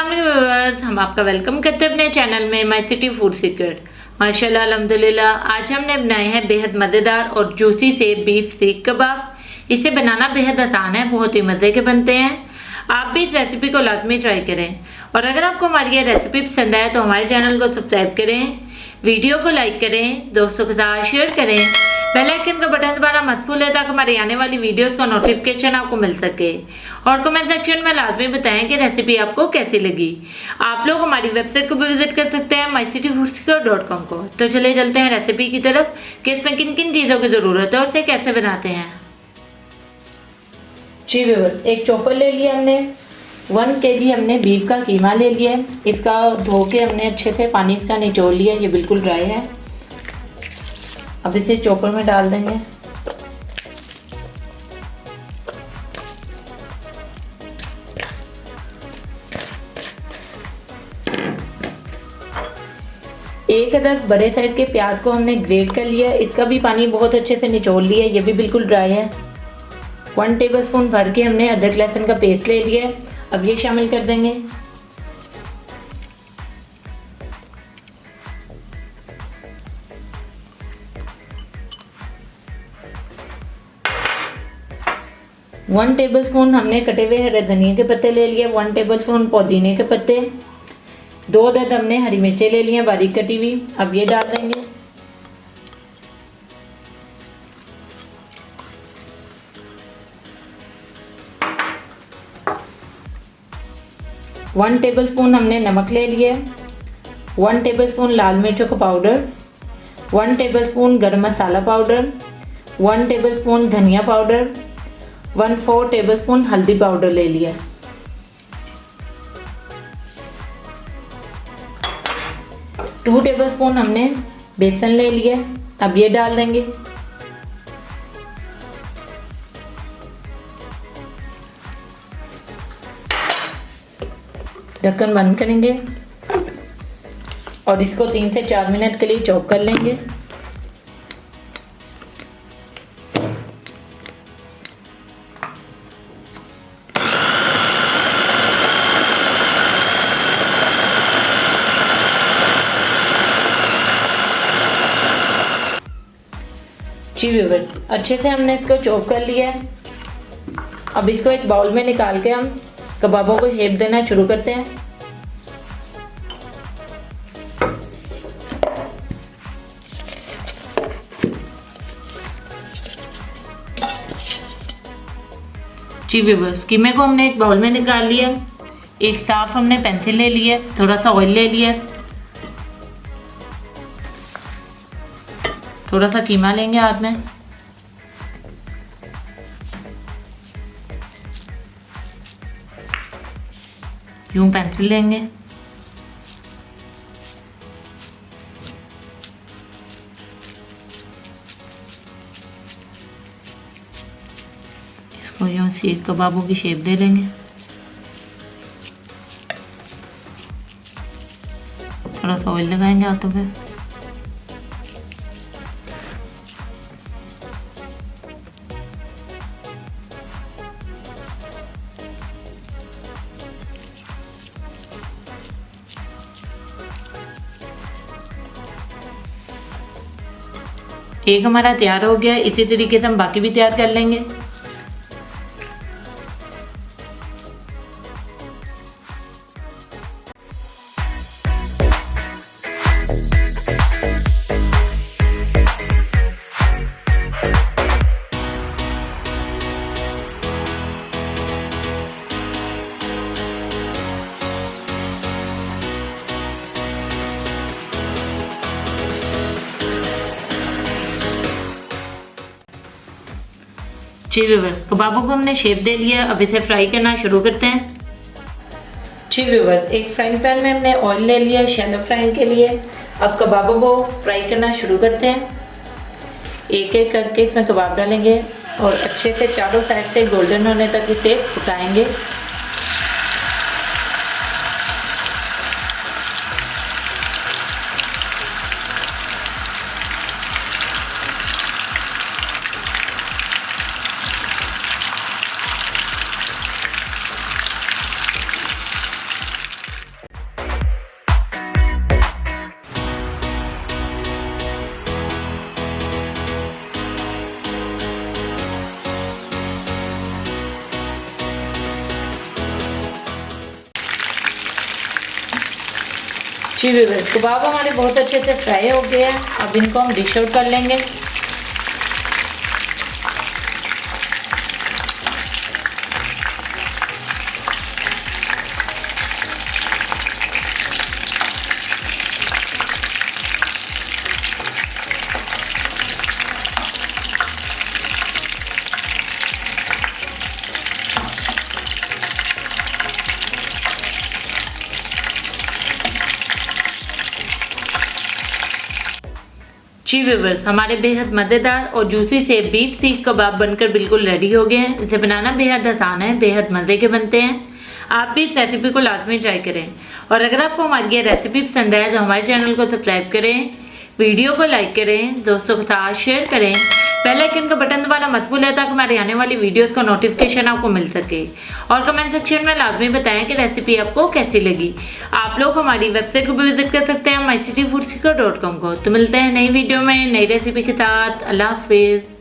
अस्सलाम वालेकुम व्यूअर्स, हम आपका वेलकम करते हैं अपने चैनल में माय सिटी फूड सीक्रेट। माशाल्लाह अल्हम्दुलिल्लाह, आज हमने बनाए हैं बेहद मज़ेदार और जूसी से बीफ सीख कबाब। इसे बनाना बेहद आसान है, बहुत ही मज़े के बनते हैं। आप भी इस रेसिपी को लाजमी ट्राई करें और अगर आपको हमारी ये रेसिपी पसंद आए तो हमारे चैनल को सब्सक्राइब करें, वीडियो को लाइक करें, दोस्तों के साथ शेयर करें, बेल आइकन का बटन दबाना मत भूलें ताकि हमारी आने वाली वीडियोस का नोटिफिकेशन आपको मिल सके। और कमेंट सेक्शन में लाजमी बताएं कि रेसिपी आपको कैसी लगी। आप लोग हमारी वेबसाइट को भी विजिट कर सकते हैं mycityfoodseeker.com को। तो चलिए चलते हैं रेसिपी की तरफ कि इसमें किन किन चीज़ों की ज़रूरत है और उसे कैसे बनाते हैं। जी व्यूअर, एक चॉपर ले लिया हमने, 1 kg हमने बीफ का कीमा ले लिया है। इसका धो के हमने अच्छे से पानी इसका निचोड़ लिया, ये बिल्कुल ड्राई है। अब इसे चॉपर में डाल देंगे। एक 10 बड़े साइज के प्याज को हमने ग्रेट कर लिया, इसका भी पानी बहुत अच्छे से निचोड़ लिया, ये भी बिल्कुल ड्राई है। 1 टेबलस्पून भर के हमने अदरक लहसुन का पेस्ट ले लिया है, अब ये शामिल कर देंगे। वन टेबलस्पून हमने कटे हुए हरे धनिया के पत्ते ले लिए, 1 टेबलस्पून पुदीने के पत्ते, 2 अदद हमने हरी मिर्चें ले ली हैं बारीक कटी हुई, अब ये डाल देंगे। वन टेबलस्पून हमने नमक ले लिया, 1 टेबलस्पून लाल मिर्चों का पाउडर, 1 टेबलस्पून गरम मसाला पाउडर, 1 टेबलस्पून धनिया पाउडर, 1/4 टेबलस्पून हल्दी पाउडर ले लिया। टू टेबलस्पून हमने बेसन ले लिया, अब ये डाल देंगे। ढक्कन बंद करेंगे और इसको 3 से 4 मिनट के लिए चॉप कर लेंगे। जी व्यूअर, अच्छे से हमने इसको चॉप कर लिया है। अब इसको एक बाउल में निकाल के हम कबाबों को शेप देना शुरू करते हैं। जी व्यूअर, कीमे को हमने एक बाउल में निकाल लिया। एक साफ हमने पेंसिल ले लिया, थोड़ा सा ऑयल ले लिया, थोड़ा सा कीमा लेंगे हाथ में, यूं पेंसिल लेंगे, इसको यूं सीख कबाबों की शेप दे लेंगे। थोड़ा सा ऑयल लगाएंगे हाथों पे। एक हमारा तैयार हो गया, इसी तरीके से हम बाकी भी तैयार कर लेंगे। जी व्यूअर, कबाबों को हमने शेप दे लिया, अब इसे फ्राई करना शुरू करते हैं। जी व्यूअर, एक फ्राइंग पैन में हमने ऑयल ले लिया शैलो फ्राइंग के लिए। अब कबाबों को फ्राई करना शुरू करते हैं। एक एक करके इसमें कबाब डालेंगे और अच्छे से चारों साइड से गोल्डन होने तक इसे पकाएंगे। जी व्यूअर्स, कबाब हमारे बहुत अच्छे से फ्राई हो गए हैं। अब इनको हम डिश आउट कर लेंगे। जी व्यूअर्स, हमारे बेहद मज़ेदार और जूसी से बीफ सीख कबाब बनकर बिल्कुल रेडी हो गए हैं। इसे बनाना बेहद आसान है, बेहद मज़े के बनते हैं। आप भी इस रेसिपी को लाजमी ट्राई करें। और अगर आपको हमारी ये रेसिपी पसंद आए तो हमारे चैनल को सब्सक्राइब करें, वीडियो को लाइक करें, दोस्तों के साथ शेयर करें, बेल आइकन का बटन दबाना मत भूलें ताकि हमारे आने वाली वीडियोस का नोटिफिकेशन आपको मिल सके। और कमेंट सेक्शन में लाजमी बताएं कि रेसिपी आपको कैसी लगी। आप लोग हमारी वेबसाइट को भी विजिट कर सकते हैं mycityfoodseeker.com को। तो मिलते हैं नई वीडियो में नई रेसिपी के साथ। अल्लाह हाफिज़।